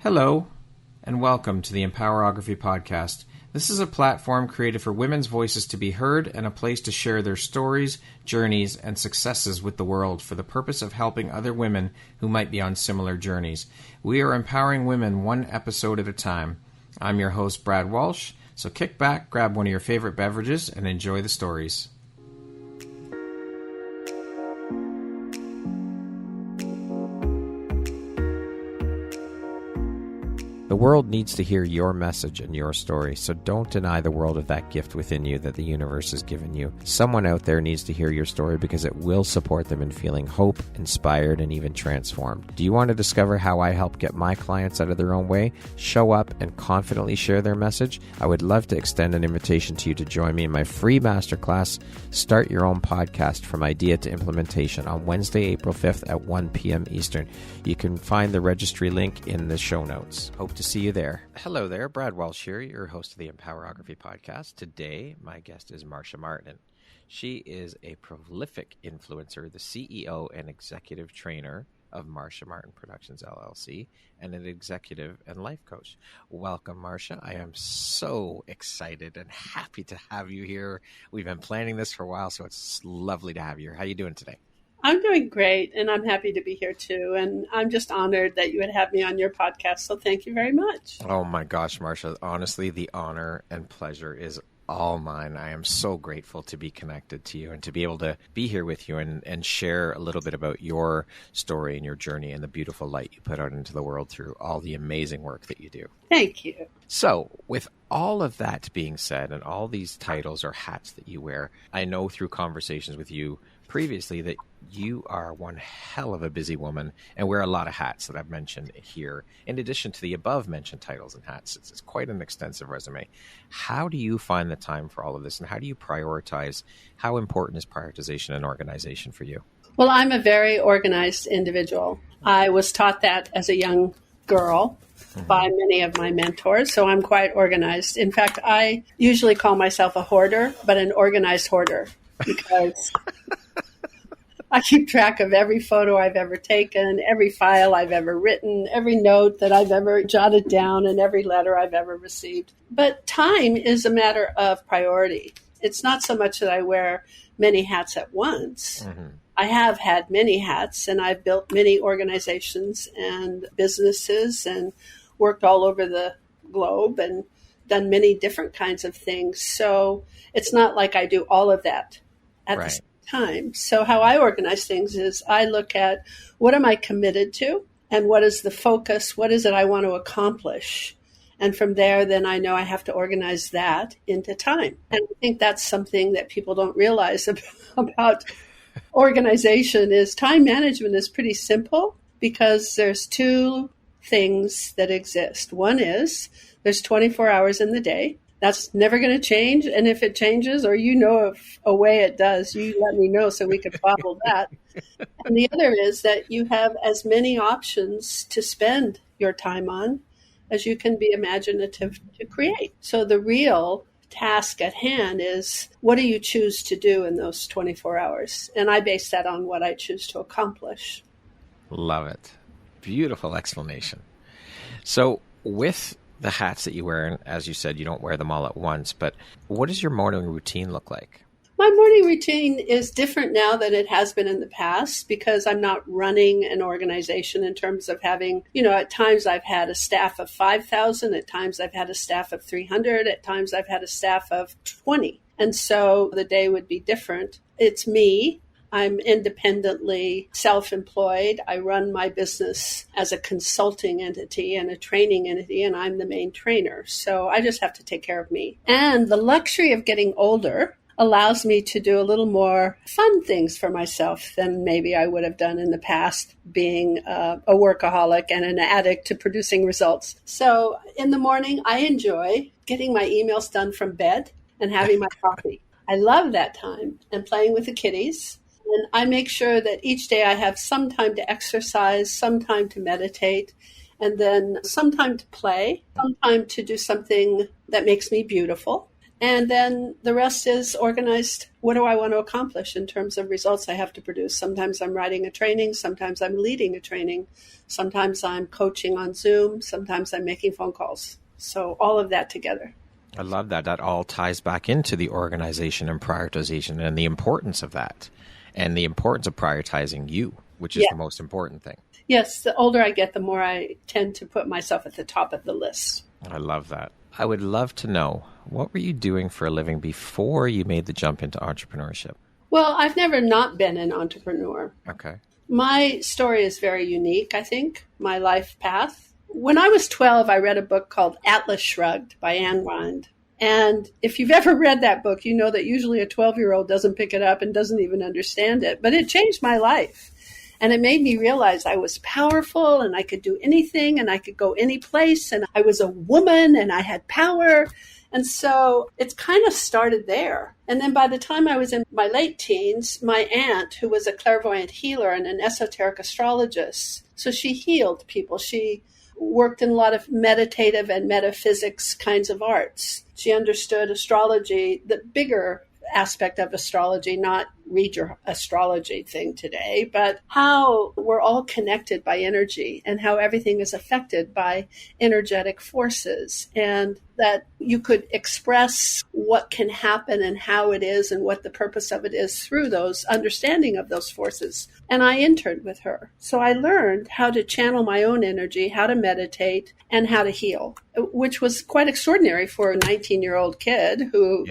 Hello, and welcome to the Empowerography Podcast. This is a platform created for women's voices to be heard and a place to share their stories, journeys, and successes with the world for the purpose of helping other women who might be on similar journeys. We are empowering women one episode at a time. I'm your host, Brad Walsh, so kick back, grab one of your favorite beverages, and enjoy the stories. The world needs to hear your message and your story, so don't deny the world of that gift within you that the universe has given you. Someone out there needs to hear your story because it will support them in feeling hope, inspired, and even transformed. Do you want to discover how I help get my clients out of their own way, show up, and confidently share their message? I would love to extend an invitation to you to join me in my free masterclass, Start Your Own Podcast from Idea to Implementation, on Wednesday, April 5th at 1 p.m. Eastern. You can find the registry link in the show notes. Hope to see you there. Hello there, Brad Walsh here, your host of the Empowerography Podcast. Today, my guest is Marcia Martin. She is a prolific influencer, the CEO and executive trainer of Marcia Martin Productions, LLC, and an executive and life coach. Welcome, Marcia. I am so excited and happy to have you here. We've been planning this for a while, so it's lovely to have you here. How are you doing today? I'm doing great, and I'm happy to be here too. And I'm just honored that you would have me on your podcast. So thank you very much. Oh my gosh, Marcia. Honestly, the honor and pleasure is all mine. I am so grateful to be connected to you and to be able to be here with you and share a little bit about your story and your journey and the beautiful light you put out into the world through all the amazing work that you do. Thank you. So with all of that being said and all these titles or hats that you wear, I know through conversations with you previously that you are one hell of a busy woman and wear a lot of hats that I've mentioned here. In addition to the above mentioned titles and hats, it's quite an extensive resume. How do you find the time for all of this, and how do you prioritize? How important is prioritization and organization for you? Well, I'm a very organized individual. I was taught that as a young girl by many of my mentors, so I'm quite organized. In fact, I usually call myself a hoarder, but an organized hoarder, because I keep track of every photo I've ever taken, every file I've ever written, every note that I've ever jotted down, and every letter I've ever received. But time is a matter of priority. It's not so much that I wear many hats at once. I have had many hats, and I've built many organizations and businesses and worked all over the globe and done many different kinds of things. So it's not like I do all of that at the same time. So how I organize things is I look at what am I committed to and what is the focus, what is it I want to accomplish? And from there, then I know I have to organize that into time. And I think that's something that people don't realize about organization is time management is pretty simple because there's two things that exist. One is there's 24 hours in the day. That's never going to change. And if it changes or you know of a way it does, you let me know so we can follow that. And the other is that you have as many options to spend your time on as you can be imaginative to create. So the real task at hand is what do you choose to do in those 24 hours? And I base that on what I choose to accomplish. Love it. Beautiful explanation. So with the hats that you wear, and as you said, you don't wear them all at once, but what does your morning routine look like? My morning routine is different now than it has been in the past because I'm not running an organization in terms of having, at times I've had a staff of 5,000, at times I've had a staff of 300, at times I've had a staff of 20. And so the day would be different. It's me. I'm independently self-employed. I run my business as a consulting entity and a training entity, and I'm the main trainer. So I just have to take care of me. And the luxury of getting older allows me to do a little more fun things for myself than maybe I would have done in the past, being a workaholic and an addict to producing results. So in the morning, I enjoy getting my emails done from bed and having my coffee. I love that time and playing with the kitties. And I make sure that each day I have some time to exercise, some time to meditate, and then some time to play, some time to do something that makes me beautiful. And then the rest is organized. What do I want to accomplish in terms of results I have to produce? Sometimes I'm writing a training. Sometimes I'm leading a training. Sometimes I'm coaching on Zoom. Sometimes I'm making phone calls. So all of that together. I love that. That all ties back into the organization and prioritization and the importance of that and the importance of prioritizing you, which is the most important thing. Yes. The older I get, the more I tend to put myself at the top of the list. I love that. I would love to know, what were you doing for a living before you made the jump into entrepreneurship? Well, I've never not been an entrepreneur. Okay. My story is very unique, I think, my life path. When I was 12, I read a book called Atlas Shrugged by Ayn Rand. And if you've ever read that book, you know that usually a 12-year-old doesn't pick it up and doesn't even understand it. But it changed my life. And it made me realize I was powerful and I could do anything and I could go any place. And I was a woman and I had power. And so it's kind of started there. And then by the time I was in my late teens, my aunt, who was a clairvoyant healer and an esoteric astrologist, so she healed people. She worked in a lot of meditative and metaphysics kinds of arts. She understood astrology, the bigger aspect of astrology, not read your astrology thing today, but how we're all connected by energy and how everything is affected by energetic forces, and that you could express what can happen and how it is and what the purpose of it is through those understanding of those forces. And I interned with her. So I learned how to channel my own energy, how to meditate, and how to heal, which was quite extraordinary for a 19-year-old kid who,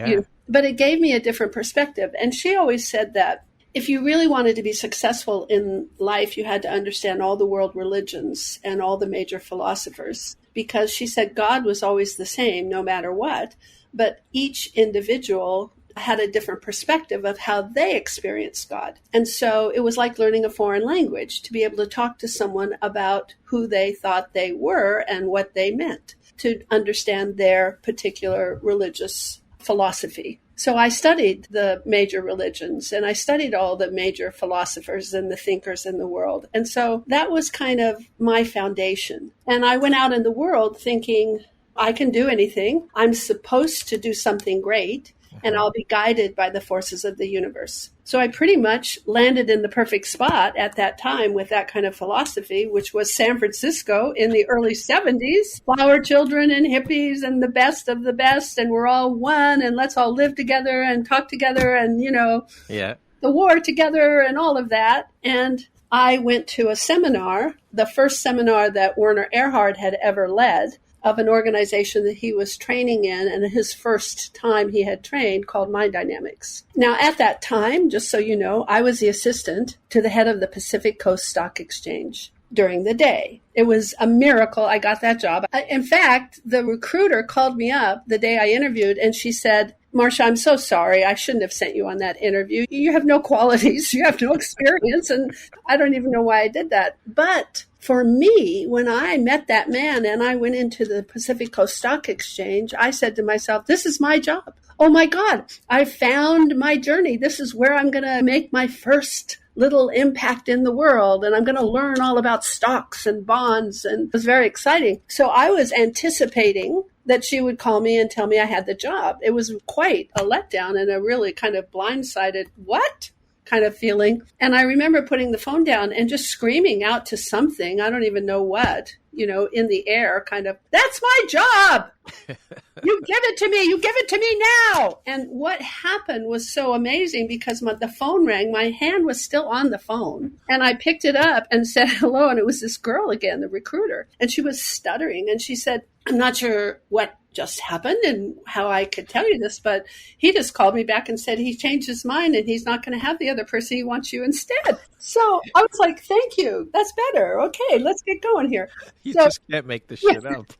but it gave me a different perspective. And she always said that if you really wanted to be successful in life, you had to understand all the world religions and all the major philosophers, because she said God was always the same no matter what, but each individual had a different perspective of how they experienced God. And so it was like learning a foreign language, to be able to talk to someone about who they thought they were and what they meant, to understand their particular religious philosophy. So I studied the major religions and I studied all the major philosophers and the thinkers in the world. And so that was kind of my foundation. And I went out in the world thinking, I can do anything. I'm supposed to do something great, and I'll be guided by the forces of the universe. So I pretty much landed in the perfect spot at that time with that kind of philosophy, which was San Francisco in the early 70s. Flower children and hippies and the best of the best, and we're all one, and let's all live together and talk together and, the war together and all of that. And I went to a seminar, the first seminar that Werner Erhard had ever led, of an organization that he was training in, and his first time he had trained, called Mind Dynamics. Now, at that time, just so you know, I was the assistant to the head of the Pacific Coast Stock Exchange during the day. It was a miracle I got that job. In fact, the recruiter called me up the day I interviewed, and she said, Marcia, I'm so sorry. I shouldn't have sent you on that interview. You have no qualities. You have no experience. And I don't even know why I did that. But for me, when I met that man and I went into the Pacific Coast Stock Exchange, I said to myself, this is my job. Oh my God, I found my journey. This is where I'm going to make my first little impact in the world. And I'm going to learn all about stocks and bonds. And it was very exciting. So I was anticipating that she would call me and tell me I had the job. It was quite a letdown and a really kind of blindsided, what? Kind of feeling. And I remember putting the phone down and just screaming out to something, I don't even know what, in the air, kind of, that's my job. You give it to me. You give it to me now. And what happened was so amazing, because the phone rang. My hand was still on the phone. And I picked it up and said hello. And it was this girl again, the recruiter. And she was stuttering. And she said, I'm not sure what just happened and how I could tell you this, but he just called me back and said he changed his mind and he's not going to have the other person. He wants you instead. So I was like, thank you. That's better. Okay, let's get going here. You just can't make this shit up.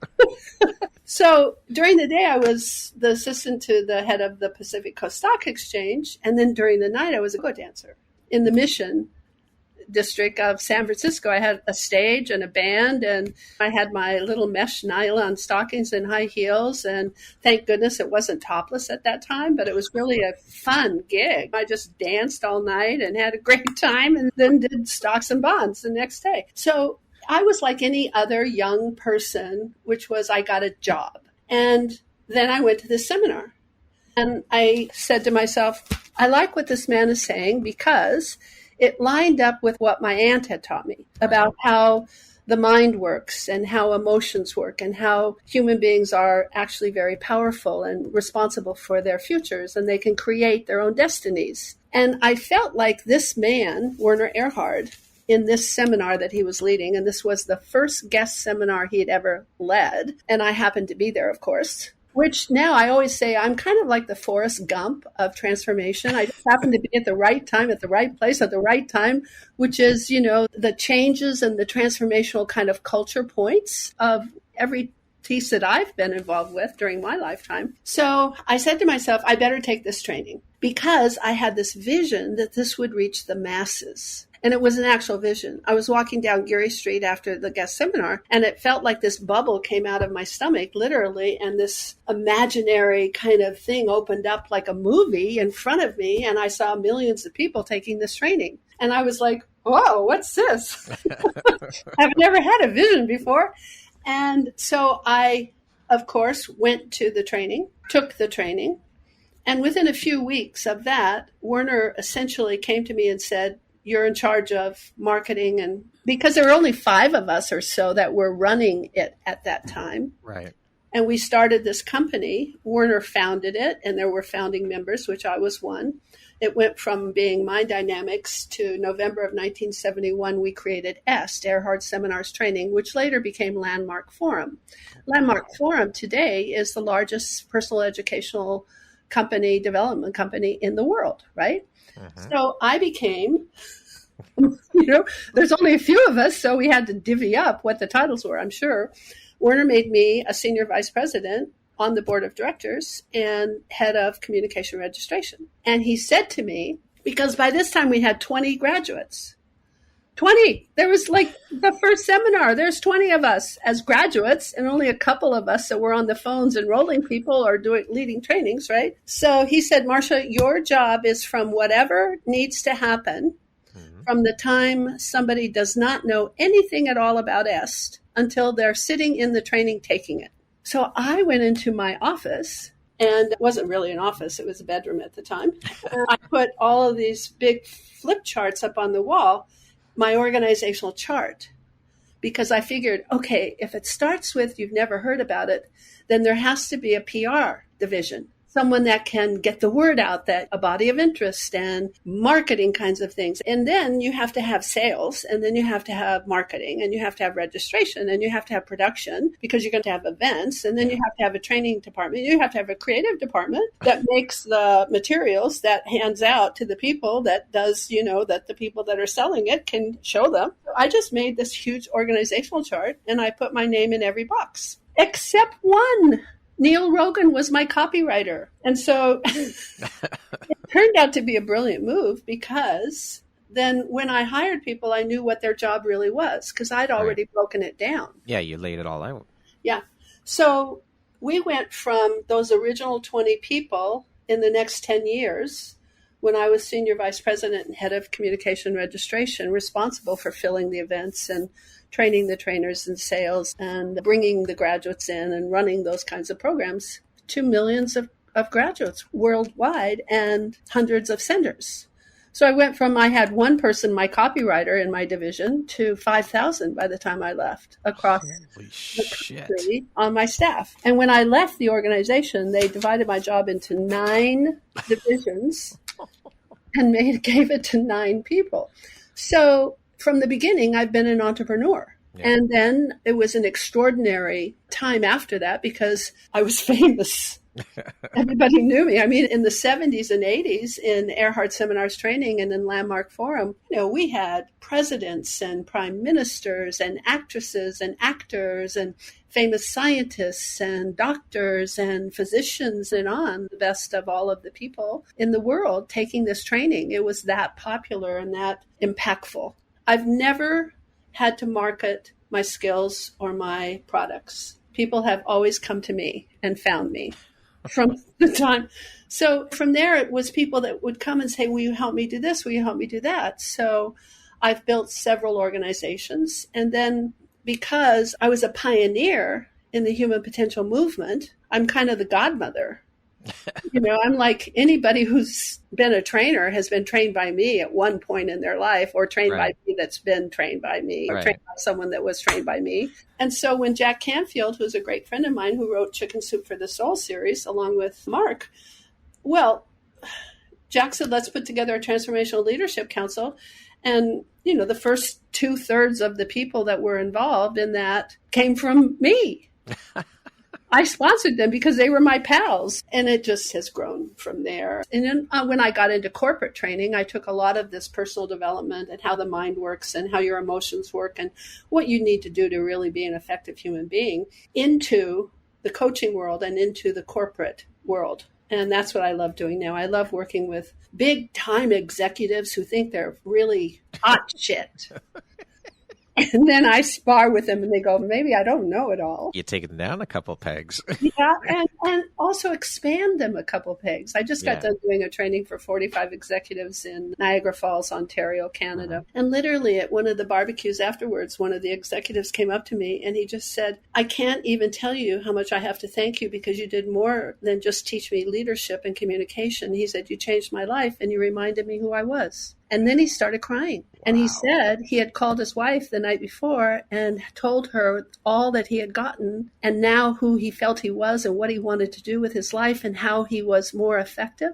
So during the day, I was the assistant to the head of the Pacific Coast Stock Exchange. And then during the night, I was a go dancer in the Mission District of San Francisco. I had a stage and a band, and I had my little mesh nylon stockings and high heels. And thank goodness it wasn't topless at that time, but it was really a fun gig. I just danced all night and had a great time, and then did stocks and bonds the next day. So I was like any other young person, which was I got a job. And then I went to this seminar. And I said to myself, I like what this man is saying because it lined up with what my aunt had taught me about how the mind works and how emotions work and how human beings are actually very powerful and responsible for their futures, and they can create their own destinies. And I felt like this man, Werner Erhard, in this seminar that he was leading, and this was the first guest seminar he had ever led, and I happened to be there, of course, which now I always say I'm kind of like the Forrest Gump of transformation. I just happen to be at the right time, at the right place, at the right time, which is, the changes and the transformational kind of culture points of every piece that I've been involved with during my lifetime. So I said to myself, I better take this training because I had this vision that this would reach the masses. And it was an actual vision. I was walking down Geary Street after the guest seminar, and it felt like this bubble came out of my stomach, literally, and this imaginary kind of thing opened up like a movie in front of me, and I saw millions of people taking this training. And I was like, whoa, what's this? I've never had a vision before. And so I, of course, went to the training, took the training, and within a few weeks of that, Werner essentially came to me and said, you're in charge of marketing. And because there were only 5 of us or so that were running it at that time. Right. And we started this company. Werner founded it, and there were founding members, which I was one. It went from being Mind Dynamics to November of 1971, we created EST, Erhard Seminars Training, which later became Landmark Forum. Landmark Forum today is the largest personal educational company, development company in the world, right? So I became, there's only a few of us, so we had to divvy up what the titles were, I'm sure. Werner made me a senior vice president on the board of directors and head of communication registration. And he said to me, because by this time we had 20 graduates, 20. There was like the first seminar. There's 20 of us as graduates and only a couple of us that were on the phones enrolling people or leading trainings, right? So he said, Marcia, your job is from whatever needs to happen from the time somebody does not know anything at all about EST until they're sitting in the training taking it. So I went into my office, and it wasn't really an office. It was a bedroom at the time. And I put all of these big flip charts up on the wall, my organizational chart, because I figured, okay, if it starts with you've never heard about it, then there has to be a PR division, someone that can get the word out, that a body of interest and marketing kinds of things. And then you have to have sales, and then you have to have marketing, and you have to have registration, and you have to have production because you're going to have events, and then you have to have a training department. You have to have a creative department that makes the materials, that hands out to the people, that does, that the people that are selling it can show them. I just made this huge organizational chart, and I put my name in every box except one. Neil Rogan was my copywriter. And so it turned out to be a brilliant move because then when I hired people, I knew what their job really was because I'd already broken it down. Yeah, you laid it all out. Yeah. So we went from those original 20 people in the next 10 years when I was senior vice president and head of communication registration, responsible for filling the events and training the trainers and sales and bringing the graduates in and running those kinds of programs to millions of graduates worldwide and hundreds of senders. So I went from, I had one person, my copywriter in my division, to 5,000 by the time I left across the country on my staff. And when I left the organization, they divided my job into 9 divisions and gave it to 9 people. So from the beginning, I've been an entrepreneur. Yeah. And then it was an extraordinary time after that because I was famous. Everybody knew me. I mean, in the 70s and 80s in Erhard Seminars Training and in Landmark Forum, we had presidents and prime ministers and actresses and actors and famous scientists and doctors and physicians and on, the best of all of the people in the world taking this training. It was that popular and that impactful. I've never had to market my skills or my products. People have always come to me and found me from the time. So from there, it was people that would come and say, will you help me do this? Will you help me do that? So I've built several organizations. And then because I was a pioneer in the human potential movement, I'm kind of the godmother I'm like anybody who's been a trainer has been trained by me at one point in their life, or trained by me that's been trained by me, or trained by someone that was trained by me. And so when Jack Canfield, who's a great friend of mine who wrote Chicken Soup for the Soul series along with Mark, Jack said, let's put together a transformational leadership council. And, the first 2/3 of the people that were involved in that came from me. I sponsored them because they were my pals, and it just has grown from there. And then when I got into corporate training, I took a lot of this personal development and how the mind works and how your emotions work and what you need to do to really be an effective human being into the coaching world and into the corporate world. And that's what I love doing now. I love working with big time executives who think they're really hot shit. And then I spar with them and they go, maybe I don't know it all. You take them down a couple pegs. Yeah, and also expand them a couple pegs. I just got done doing a training for 45 executives in Niagara Falls, Ontario, Canada. And literally at one of the barbecues afterwards, one of the executives came up to me and he just said, I can't even tell you how much I have to thank you because you did more than just teach me leadership and communication. He said, you changed my life and you reminded me who I was. And then he started crying. And he said he had called his wife the night before and told her all that he had gotten and now who he felt he was and what he wanted to do with his life and how he was more effective.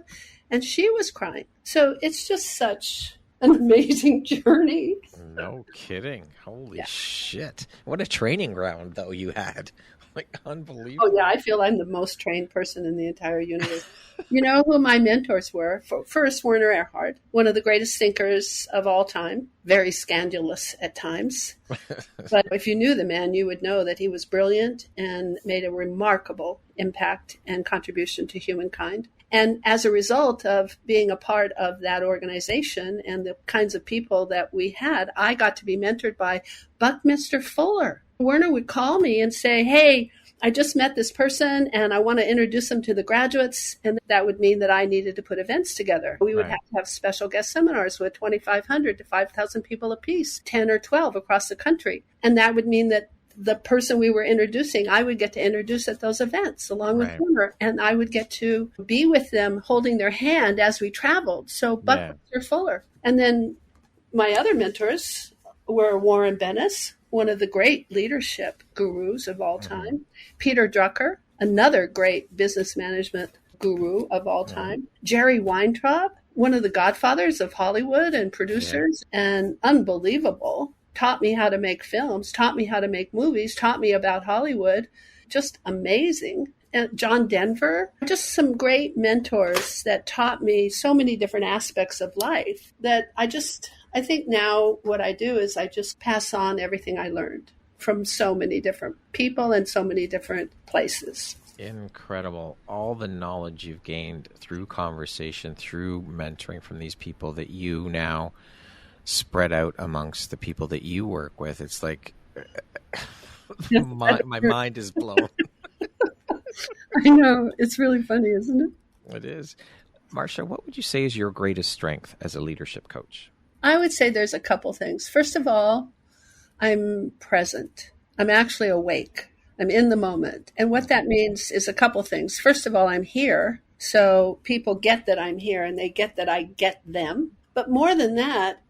And she was crying. So it's just such an amazing journey. No kidding. Holy shit. What a training ground, though, you had. Like, unbelievable. Oh, yeah. I feel I'm the most trained person in the entire universe. You know who my mentors were? First, Werner Erhard, one of the greatest thinkers of all time, very scandalous at times. But if you knew the man, you would know that he was brilliant and made a remarkable impact and contribution to humankind. And as a result of being a part of that organization and the kinds of people that we had, I got to be mentored by Buckminster Fuller. Werner would call me and say, hey, I just met this person and I want to introduce them to the graduates. And that would mean that I needed to put events together. We would have to have special guest seminars with 2,500 to 5,000 people apiece, 10 or 12 across the country. And that would mean that the person we were introducing, I would get to introduce at those events along with Werner. And I would get to be with them holding their hand as we traveled. So Buckminster Fuller. And then my other mentors were Warren Bennis, one of the great leadership gurus of all time. Peter Drucker, another great business management guru of all time. Jerry Weintraub, one of the godfathers of Hollywood and producers, and unbelievable. Taught me how to make films, taught me how to make movies, taught me about Hollywood. Just amazing. And John Denver, just some great mentors that taught me so many different aspects of life that I think now what I do is I just pass on everything I learned from so many different people and so many different places. Incredible. All the knowledge you've gained through conversation, through mentoring from these people that you now spread out amongst the people that you work with. It's like my mind is blown. I know. It's really funny, isn't it? It is. Marcia, what would you say is your greatest strength as a leadership coach? I would say there's a couple things. First of all, I'm present. I'm actually awake. I'm in the moment. And what that means is a couple things. First of all, I'm here. So people get that I'm here and they get that I get them. But more than that,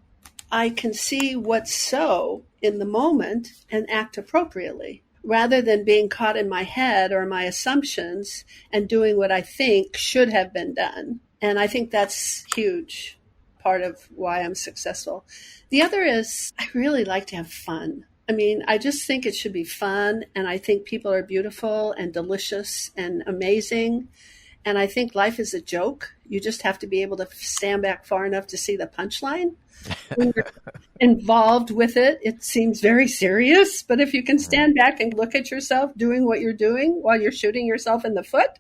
I can see what's so in the moment and act appropriately rather than being caught in my head or my assumptions and doing what I think should have been done. And I think that's huge. Part of why I'm successful. The other is I really like to have fun. I mean, I just think it should be fun. And I think people are beautiful and delicious and amazing. And I think life is a joke. You just have to be able to stand back far enough to see the punchline. When you're involved with it, it seems very serious. But if you can stand back and look at yourself doing what you're doing while you're shooting yourself in the foot,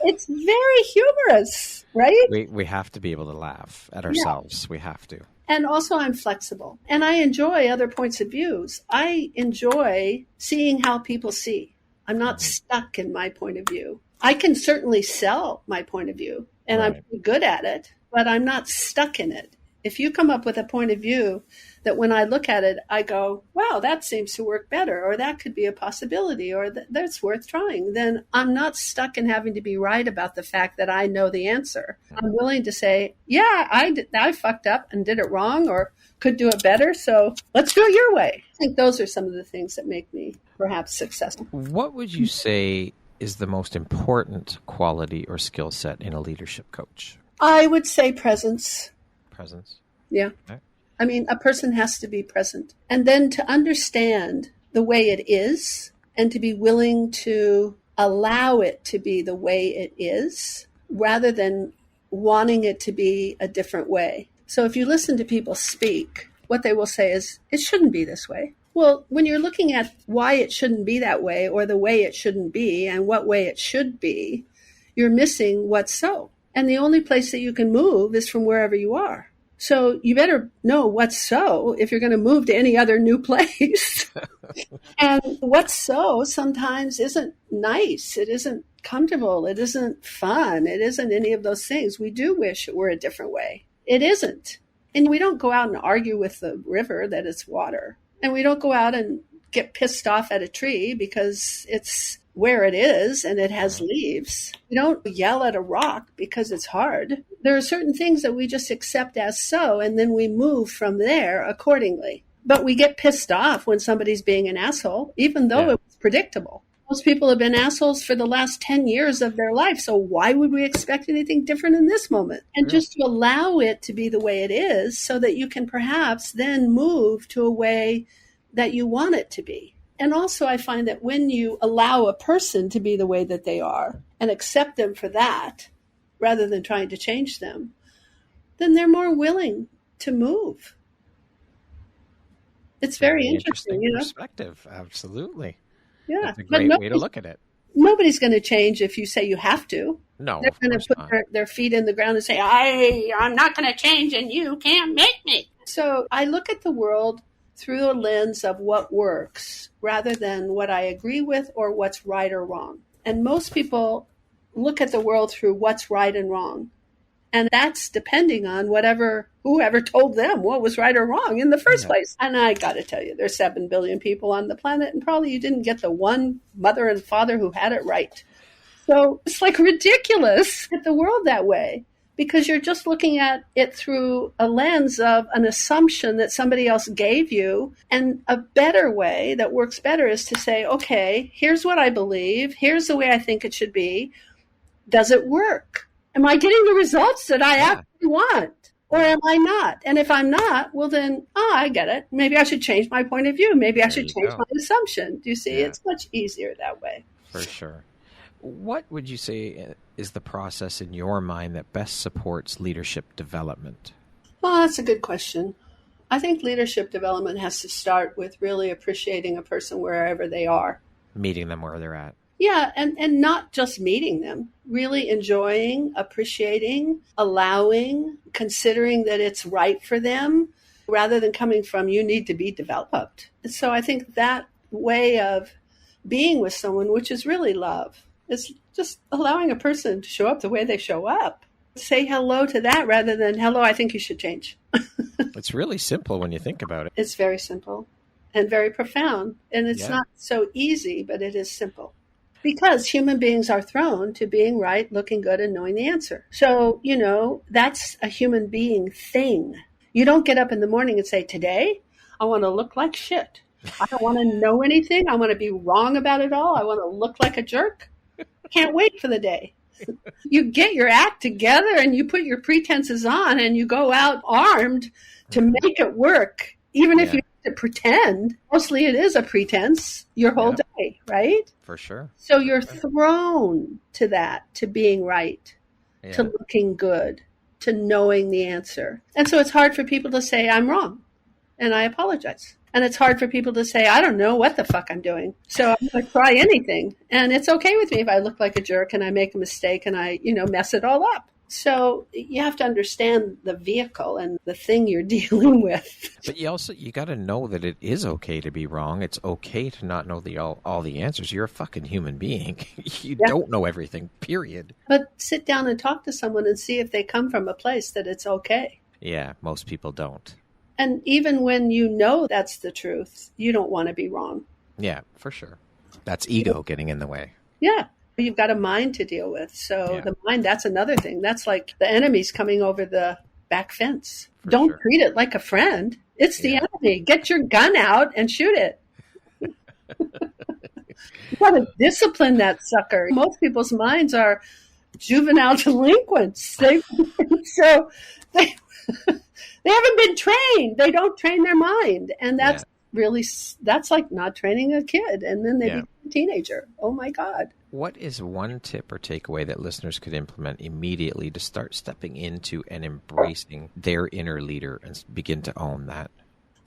it's very humorous, right? We have to be able to laugh at ourselves. We have to. And also I'm flexible. And I enjoy other points of views. I enjoy seeing how people see. I'm not stuck in my point of view. I can certainly sell my point of view, and I'm pretty good at it, but I'm not stuck in it. If you come up with a point of view that when I look at it, I go, wow, that seems to work better, or that could be a possibility, or that's worth trying, then I'm not stuck in having to be right about the fact that I know the answer. I'm willing to say, yeah, I fucked up and did it wrong, or could do it better, so let's do it your way. I think those are some of the things that make me perhaps successful. What would you say is the most important quality or skill set in a leadership coach? I would say presence. Presence. Yeah. Okay. I mean, a person has to be present. And then to understand the way it is and to be willing to allow it to be the way it is rather than wanting it to be a different way. So if you listen to people speak, what they will say is, it shouldn't be this way. Well, when you're looking at why it shouldn't be that way or the way it shouldn't be and what way it should be, you're missing what's so. And the only place that you can move is from wherever you are. So you better know what's so if you're going to move to any other new place. And what's so sometimes isn't nice. It isn't comfortable. It isn't fun. It isn't any of those things. We do wish it were a different way. It isn't. And we don't go out and argue with the river that it's water. And we don't go out and get pissed off at a tree because it's where it is and it has leaves. We don't yell at a rock because it's hard. There are certain things that we just accept as so, and then we move from there accordingly. But we get pissed off when somebody's being an asshole, even though it was predictable. Most people have been assholes for the last 10 years of their life, so why would we expect anything different in this moment? And just to allow it to be the way it is so that you can perhaps then move to a way that you want it to be. And also I find that when you allow a person to be the way that they are and accept them for that, rather than trying to change them, then they're more willing to move. It's very interesting, you know? Perspective, absolutely. Yeah. That's a great way to look at it. Nobody's going to change if you say you have to. No, they're going to put their feet in the ground and say, I'm not going to change and you can't make me. So I look at the world through the lens of what works rather than what I agree with or what's right or wrong. And most people look at the world through what's right and wrong. And that's depending on whoever told them what was right or wrong in the first place. And I got to tell you, there's 7 billion people on the planet, and probably you didn't get the one mother and father who had it right. So it's like ridiculous at the world that way, because you're just looking at it through a lens of an assumption that somebody else gave you. And a better way that works better is to say, okay, here's what I believe. Here's the way I think it should be. Does it work? Am I getting the results that I actually want? Or am I not? And if I'm not, well then, I get it. Maybe I should change my point of view. Maybe I should change my assumption. Do you see? Yeah. It's much easier that way. For sure. What would you say is the process in your mind that best supports leadership development? Well, that's a good question. I think leadership development has to start with really appreciating a person wherever they are. Meeting them where they're at. Yeah, and not just meeting them, really enjoying, appreciating, allowing, considering that it's right for them, rather than coming from, you need to be developed. And so I think that way of being with someone, which is really love, is just allowing a person to show up the way they show up. Say hello to that rather than, hello, I think you should change. It's really simple when you think about it. It's very simple and very profound. And it's not so easy, but it is simple. Because human beings are thrown to being right, looking good, and knowing the answer. So, that's a human being thing. You don't get up in the morning and say, today, I want to look like shit. I don't want to know anything. I want to be wrong about it all. I want to look like a jerk. Can't wait for the day. You get your act together and you put your pretenses on and you go out armed to make it work. Even if you to pretend, mostly it is a pretense your whole day, right? For sure. So you're thrown to that, to being right, to looking good, to knowing the answer. And so it's hard for people to say, I'm wrong, and I apologize. And it's hard for people to say, I don't know what the fuck I'm doing, so I'm going to try anything. And it's okay with me if I look like a jerk and I make a mistake and I, mess it all up. So you have to understand the vehicle and the thing you're dealing with. But you got to know that it is okay to be wrong. It's okay to not know all the answers. You're a fucking human being. You don't know everything, period. But sit down and talk to someone and see if they come from a place that it's okay. Yeah, most people don't. And even when you know that's the truth, you don't want to be wrong. Yeah, for sure. That's ego getting in the way. Yeah. You've got a mind to deal with. So the mind, that's another thing. That's like the enemy's coming over the back fence. Don't treat it like a friend. It's the enemy. Get your gun out and shoot it. You got to discipline that sucker. Most people's minds are juvenile delinquents. They haven't been trained. They don't train their mind. And that's that's like not training a kid. And then they become a teenager. Oh my God. What is one tip or takeaway that listeners could implement immediately to start stepping into and embracing their inner leader and begin to own that?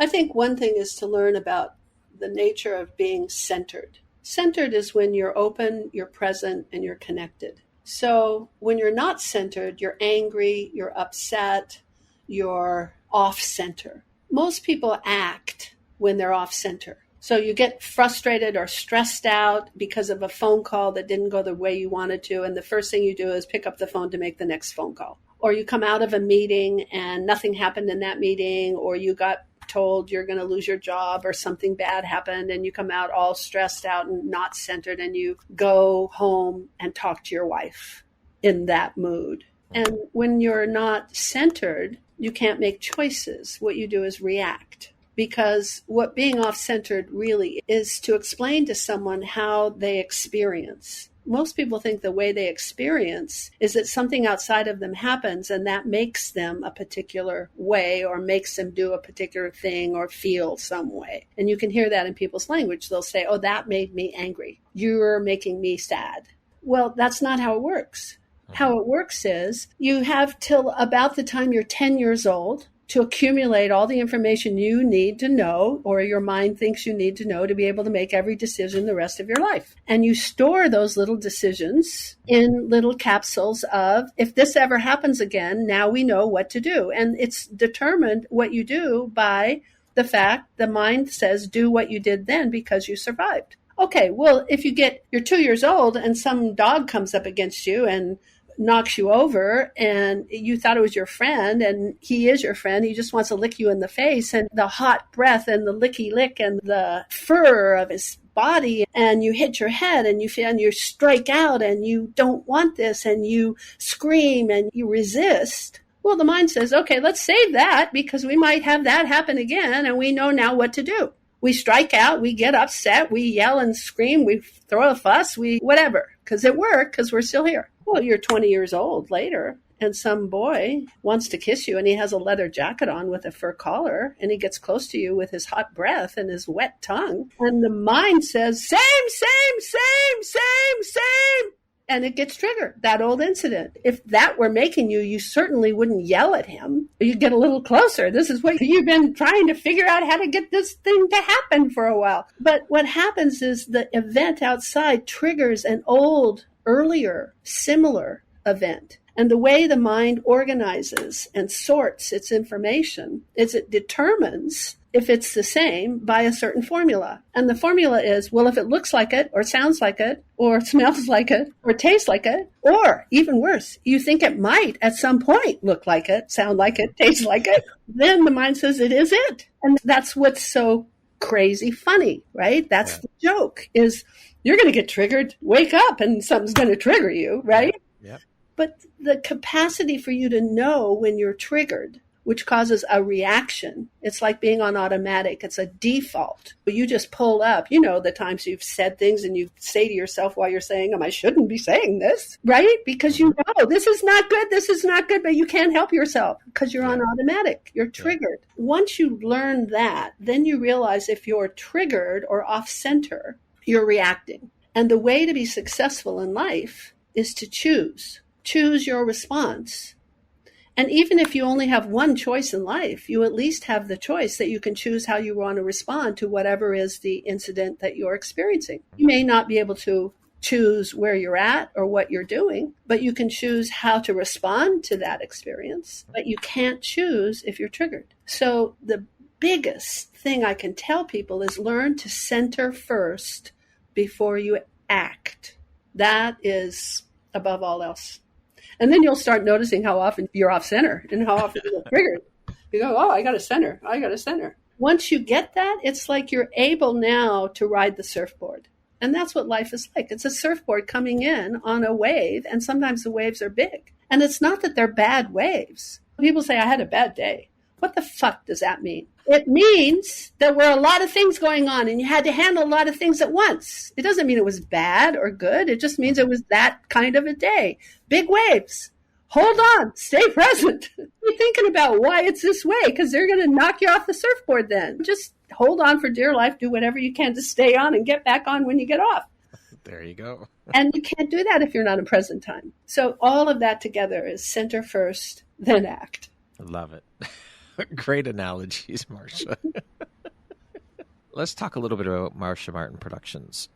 I think one thing is to learn about the nature of being centered. Centered is when you're open, you're present, and you're connected. So when you're not centered, you're angry, you're upset, you're off center. Most people act when they're off center. So you get frustrated or stressed out because of a phone call that didn't go the way you wanted to. And the first thing you do is pick up the phone to make the next phone call. Or you come out of a meeting and nothing happened in that meeting, or you got told you're going to lose your job or something bad happened and you come out all stressed out and not centered, and you go home and talk to your wife in that mood. And when you're not centered, you can't make choices. What you do is react. Because what being off-centered really is to explain to someone how they experience. Most people think the way they experience is that something outside of them happens and that makes them a particular way or makes them do a particular thing or feel some way. And you can hear that in people's language. They'll say, oh, that made me angry. You're making me sad. Well, that's not how it works. How it works is you have till about the time you're 10 years old to accumulate all the information you need to know, or your mind thinks you need to know, to be able to make every decision the rest of your life. And you store those little decisions in little capsules of, if this ever happens again, now we know what to do. And it's determined what you do by the fact the mind says, do what you did then because you survived. Okay, well, if you're 2 years old and some dog comes up against you and knocks you over and you thought it was your friend and he is your friend, he just wants to lick you in the face, and the hot breath and the licky lick and the fur of his body, and you hit your head and you strike out and you don't want this and you scream and you resist. Well, the mind says, okay, let's save that because we might have that happen again, and we know now what to do. We strike out, we get upset, we yell and scream, we throw a fuss, whatever, because it worked, because we're still here. Well, you're 20 years old later, and some boy wants to kiss you, and he has a leather jacket on with a fur collar, and he gets close to you with his hot breath and his wet tongue. And the mind says, same. And it gets triggered, that old incident. If that were making you, you certainly wouldn't yell at him. You'd get a little closer. This is what you've been trying to figure out, how to get this thing to happen for a while. But what happens is the event outside triggers an old, earlier, similar event. And the way the mind organizes and sorts its information is it determines if it's the same by a certain formula. And the formula is, well, if it looks like it, or sounds like it, or smells like it, or tastes like it, or even worse, you think it might at some point look like it, sound like it, taste like it, then the mind says it is it. And that's what's so crazy funny, right? That's the joke, is you're going to get triggered, wake up, and something's going to trigger you, right? Yep. But the capacity for you to know when you're triggered, which causes a reaction, it's like being on automatic. It's a default. You just pull up, the times you've said things and you say to yourself while you're saying them, I shouldn't be saying this, right? Because you know, this is not good, but you can't help yourself because you're on automatic. You're triggered. Once you learn that, then you realize if you're triggered or off center, you're reacting. And the way to be successful in life is to choose your response. And even if you only have one choice in life, you at least have the choice that you can choose how you want to respond to whatever is the incident that you're experiencing. You may not be able to choose where you're at or what you're doing, but you can choose how to respond to that experience. But you can't choose if you're triggered. So the biggest thing I can tell people is learn to center first before you act. That is above all else. And then you'll start noticing how often you're off center and how often you get triggered. You go, oh, I got a center. Once you get that, it's like you're able now to ride the surfboard. And that's what life is like. It's a surfboard coming in on a wave, and sometimes the waves are big. And it's not that they're bad waves. People say, I had a bad day. What the fuck does that mean? It means there were a lot of things going on and you had to handle a lot of things at once. It doesn't mean it was bad or good. It just means it was that kind of a day. Big waves. Hold on. Stay present. Be thinking about why it's this way, because they're going to knock you off the surfboard then. Just hold on for dear life. Do whatever you can to stay on and get back on when you get off. There you go. And you can't do that if you're not in present time. So all of that together is center first, then act. Love it. Great analogies, Marcia. Let's talk a little bit about Marcia Martin Productions.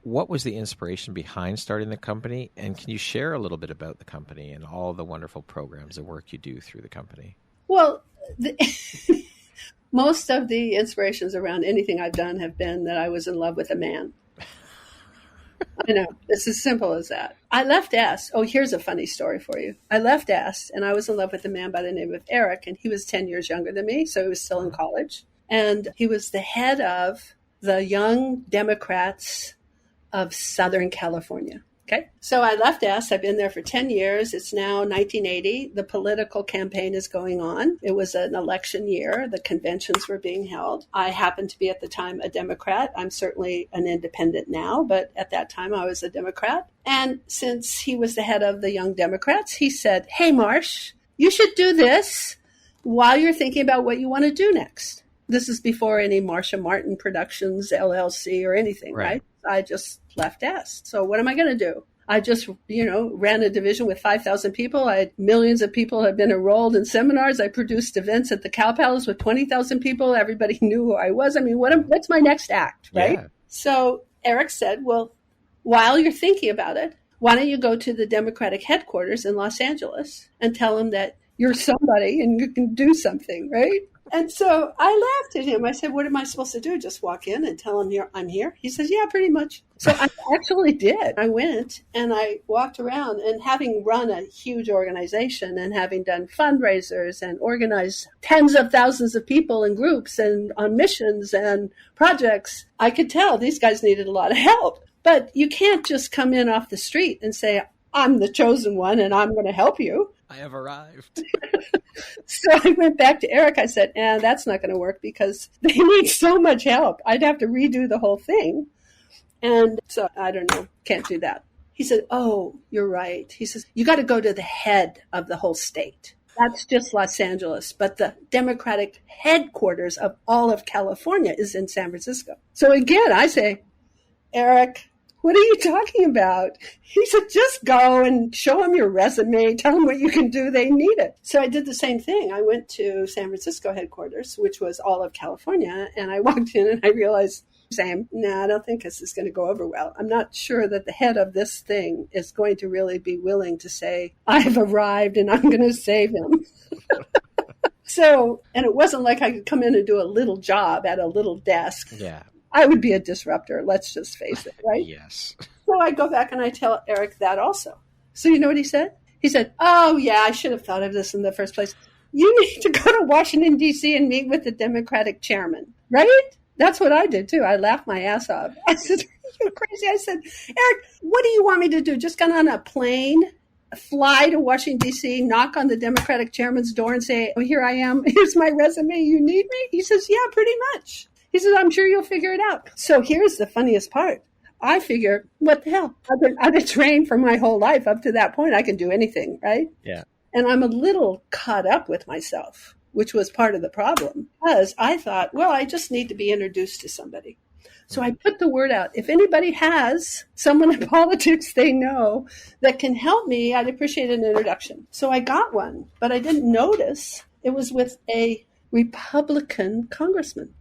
What was the inspiration behind starting the company? And can you share a little bit about the company and all the wonderful programs and work you do through the company? Well, most of the inspirations around anything I've done have been that I was in love with a man. I know. It's as simple as that. I left S. Oh, here's a funny story for you. I left S, and I was in love with a man by the name of Eric, and he was 10 years younger than me, so he was still in college. And he was the head of the Young Democrats of Southern California. Okay. So I left S. I've been there for 10 years. It's now 1980. The political campaign is going on. It was an election year. The conventions were being held. I happened to be at the time a Democrat. I'm certainly an independent now, but at that time I was a Democrat. And since he was the head of the Young Democrats, he said, hey, Marsh, you should do this while you're thinking about what you want to do next. This is before any Marcia Martin Productions, LLC or anything, right? I just left S. So what am I going to do? I just, ran a division with 5,000 people. Millions of people had been enrolled in seminars. I produced events at the Cow Palace with 20,000 people. Everybody knew who I was. I mean, what's my next act, right? Yeah. So Eric said, well, while you're thinking about it, why don't you go to the Democratic headquarters in Los Angeles and tell them that you're somebody and you can do something, right? And so I laughed at him. I said, what am I supposed to do? Just walk in and tell him I'm here? He says, yeah, pretty much. So I actually did. I went and I walked around, and having run a huge organization and having done fundraisers and organized tens of thousands of people in groups and on missions and projects, I could tell these guys needed a lot of help. But you can't just come in off the street and say, I'm the chosen one and I'm going to help you. I have arrived. So I went back to Eric. I said, that's not going to work because they need so much help. I'd have to redo the whole thing. And so I don't know, can't do that. He said, oh, you're right. He says, you got to go to the head of the whole state. That's just Los Angeles. But the Democratic headquarters of all of California is in San Francisco. So again, I say, Eric, what are you talking about? He said, just go and show them your resume. Tell them what you can do. They need it. So I did the same thing. I went to San Francisco headquarters, which was all of California. And I walked in and I realized, I don't think this is going to go over well. I'm not sure that the head of this thing is going to really be willing to say, I've arrived and I'm going to save him. So, and it wasn't like I could come in and do a little job at a little desk. Yeah. I would be a disruptor, let's just face it, right? Yes. So I go back and I tell Eric that also. So you know what he said? He said, oh, yeah, I should have thought of this in the first place. You need to go to Washington, D.C. and meet with the Democratic chairman, right? That's what I did, too. I laughed my ass off. I said, you're crazy. I said, Eric, what do you want me to do? Just get on a plane, fly to Washington, D.C., knock on the Democratic chairman's door and say, oh, here I am. Here's my resume. You need me? He says, yeah, pretty much. He says, I'm sure you'll figure it out. So here's the funniest part. I figure, what the hell? I've been trained for my whole life. Up to that point, I can do anything, right? Yeah. And I'm a little caught up with myself, which was part of the problem. Because I thought, well, I just need to be introduced to somebody. So I put the word out. If anybody has someone in politics they know that can help me, I'd appreciate an introduction. So I got one, but I didn't notice it was with a Republican congressman.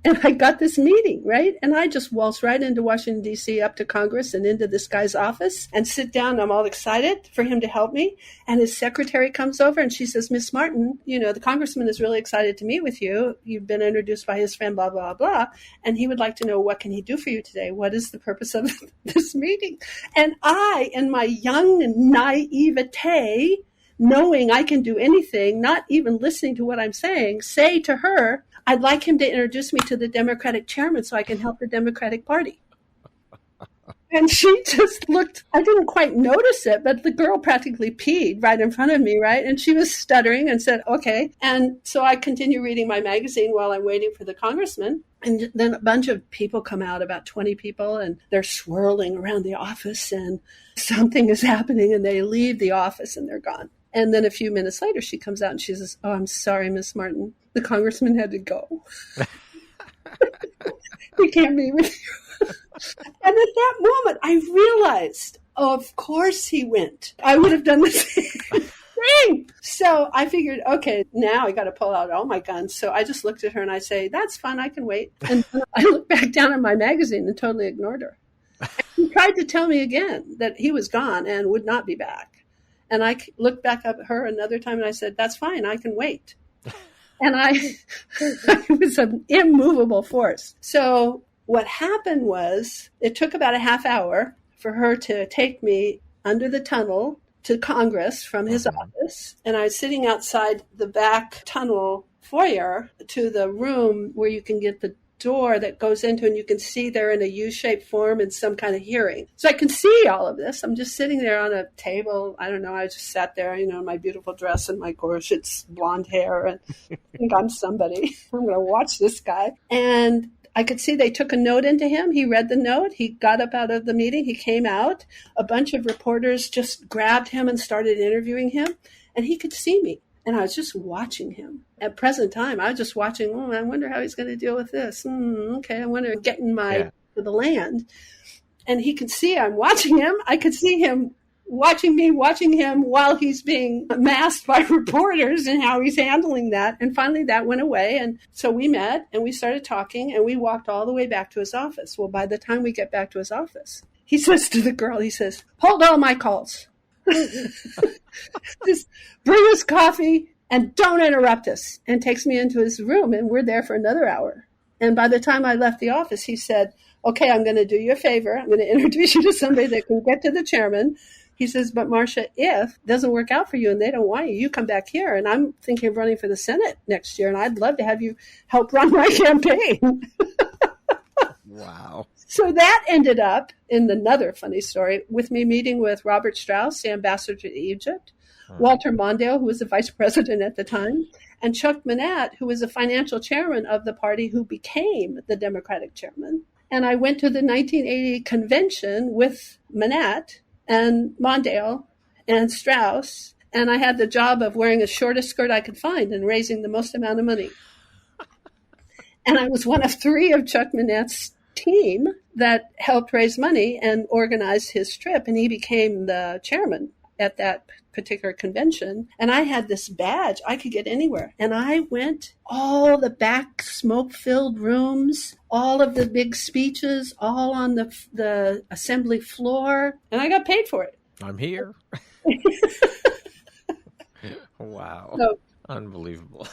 And I got this meeting, right? And I just waltz right into Washington, D.C., up to Congress and into this guy's office and sit down. I'm all excited for him to help me. And his secretary comes over and she says, Miss Martin, the congressman is really excited to meet with you. You've been introduced by his friend, blah, blah, blah. And he would like to know, what can he do for you today? What is the purpose of this meeting? And I, in my young naivete, knowing I can do anything, not even listening to what I'm saying, say to her, I'd like him to introduce me to the Democratic chairman so I can help the Democratic Party. And she just looked, I didn't quite notice it, but the girl practically peed right in front of me, right? And she was stuttering and said, okay. And so I continue reading my magazine while I'm waiting for the congressman. And then a bunch of people come out, about 20 people, and they're swirling around the office and something is happening and they leave the office and they're gone. And then a few minutes later, she comes out and she says, oh, I'm sorry, Miss Martin. The congressman had to go. He can't meet with you. And at that moment, I realized, of course he went. I would have done the same thing. So I figured, okay, now I got to pull out all my guns. So I just looked at her and I say, that's fine, I can wait. And I looked back down at my magazine and totally ignored her. And he tried to tell me again that he was gone and would not be back. And I looked back up at her another time and I said, that's fine, I can wait. And I was an immovable force. So what happened was it took about a half hour for her to take me under the tunnel to Congress from his office. And I was sitting outside the back tunnel foyer to the room where you can get the door that goes into, and you can see they're in a U-shaped form in some kind of hearing. So I can see all of this. I'm just sitting there on a table. I don't know. I just sat there, in my beautiful dress and my gorgeous blonde hair, and I think I'm somebody. I'm going to watch this guy. And I could see they took a note into him. He read the note. He got up out of the meeting. He came out. A bunch of reporters just grabbed him and started interviewing him. And he could see me. And I was just watching him. At present time, I was just watching, I wonder how he's going to deal with this. Okay, I wonder, getting to the land. And he could see I'm watching him. I could see him watching me, watching him while he's being masked by reporters and how he's handling that. And finally that went away. And so we met and we started talking and we walked all the way back to his office. Well, by the time we get back to his office, he says to the girl, he says, hold all my calls. Just bring us coffee and don't interrupt us, and takes me into his room, and we're there for another hour. And by the time I left the office, he said, okay, I'm going to do you a favor. I'm going to introduce you to somebody that can get to the chairman. He says, but Marcia, if it doesn't work out for you and they don't want you, you come back here. And I'm thinking of running for the Senate next year, and I'd love to have you help run my campaign. Wow. So that ended up in another funny story with me meeting with Robert Strauss, the ambassador to Egypt, Walter Mondale, who was the vice president at the time, and Chuck Manette, who was the financial chairman of the party who became the Democratic chairman. And I went to the 1980 convention with Manette and Mondale and Strauss, and I had the job of wearing the shortest skirt I could find and raising the most amount of money. And I was one of three of Chuck Manette's team that helped raise money and organized his trip, and he became the chairman at that particular convention. And I had this badge. I could get anywhere. And I went all the back smoke-filled rooms, all of the big speeches, all on the assembly floor, and I got paid for it. I'm here. Wow. So, unbelievable.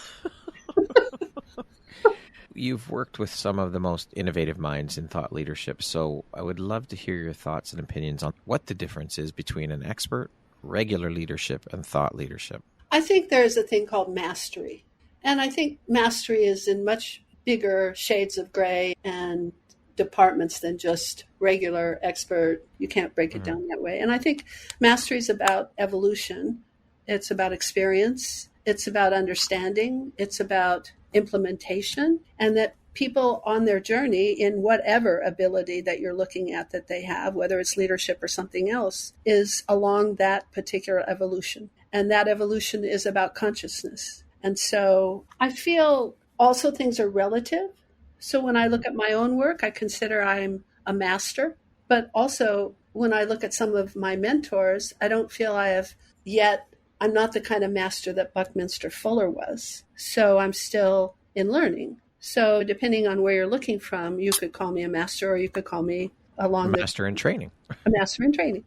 You've worked with some of the most innovative minds in thought leadership, so I would love to hear your thoughts and opinions on what the difference is between an expert, regular leadership, and thought leadership. I think there's a thing called mastery. And I think mastery is in much bigger shades of gray and departments than just regular expert. You can't break it down that way. And I think mastery is about evolution. It's about experience. It's about understanding. It's about implementation, and that people on their journey in whatever ability that you're looking at that they have, whether it's leadership or something else, is along that particular evolution. And that evolution is about consciousness. And so I feel also things are relative. So when I look at my own work, I consider I'm a master. But also when I look at some of my mentors, I don't feel I'm not the kind of master that Buckminster Fuller was. So I'm still in learning. So depending on where you're looking from, you could call me a master, or you could call me a master in training. A master in training.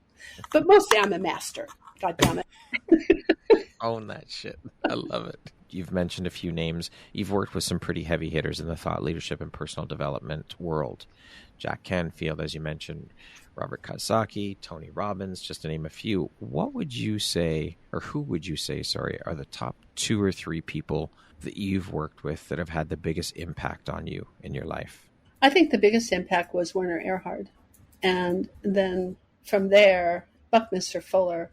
But mostly I'm a master. God damn it. Own that shit. I love it. You've mentioned a few names. You've worked with some pretty heavy hitters in the thought leadership and personal development world. Jack Canfield, as you mentioned, Robert Kiyosaki, Tony Robbins, just to name a few. What would you say, or who would you say, are the top 2 or 3 people that you've worked with that have had the biggest impact on you in your life? I think the biggest impact was Werner Erhard. And then from there, Buckminster Fuller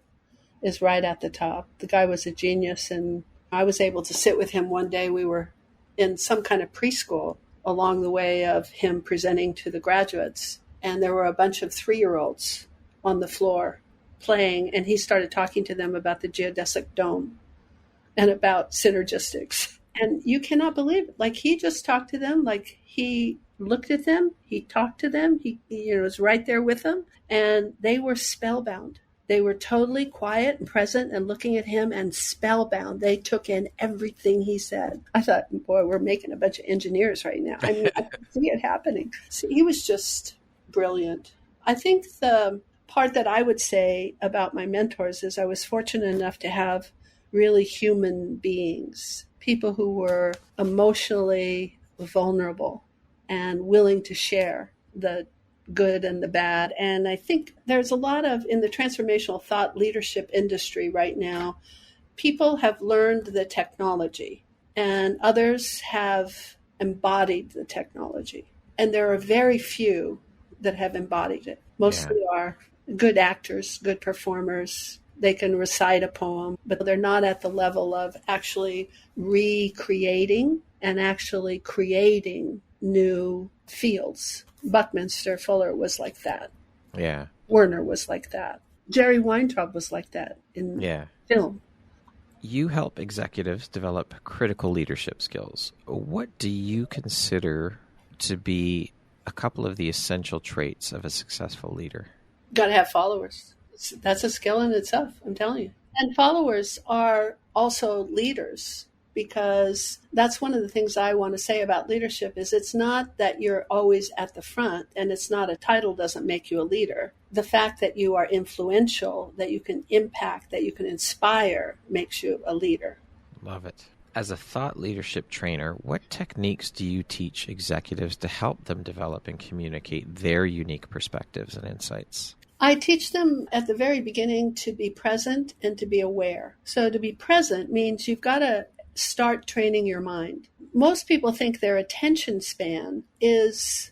is right at the top. The guy was a genius, and I was able to sit with him one day. We were in some kind of preschool along the way of him presenting to the graduates. And there were a bunch of 3-year-olds on the floor playing, and he started talking to them about the geodesic dome and about synergistics. And you cannot believe it. Like, he just talked to them, like he looked at them, he talked to them, he was right there with them, and they were spellbound. They were totally quiet and present and looking at him and spellbound. They took in everything he said. I thought, boy, we're making a bunch of engineers right now. I mean, I could see it happening. So he was just brilliant. I think the part that I would say about my mentors is I was fortunate enough to have really human beings, people who were emotionally vulnerable and willing to share the good and the bad. And I think there's a lot of, in the transformational thought leadership industry right now, people have learned the technology and others have embodied the technology. And there are very few that have embodied it. Mostly are good actors, good performers. They can recite a poem, but they're not at the level of actually recreating and actually creating new fields. Buckminster Fuller was like that. Yeah. Werner was like that. Jerry Weintraub was like that in film. You help executives develop critical leadership skills. What do you consider to be a couple of the essential traits of a successful leader? Got to have followers. That's a skill in itself, I'm telling you. And followers are also leaders, because that's one of the things I want to say about leadership is it's not that you're always at the front, and it's not a title doesn't make you a leader. The fact that you are influential, that you can impact, that you can inspire makes you a leader. Love it. As a thought leadership trainer, what techniques do you teach executives to help them develop and communicate their unique perspectives and insights? I teach them at the very beginning to be present and to be aware. So to be present means you've got to start training your mind. Most people think their attention span is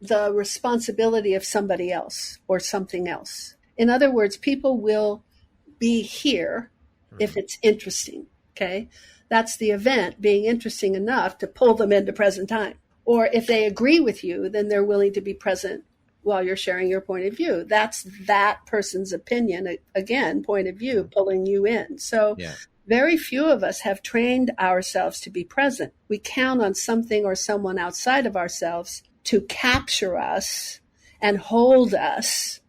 the responsibility of somebody else or something else. In other words, people will be here if it's interesting. Okay, that's the event being interesting enough to pull them into present time. Or if they agree with you, then they're willing to be present while you're sharing your point of view. That's that person's opinion, again, point of view, pulling you in. So very few of us have trained ourselves to be present. We count on something or someone outside of ourselves to capture us and hold us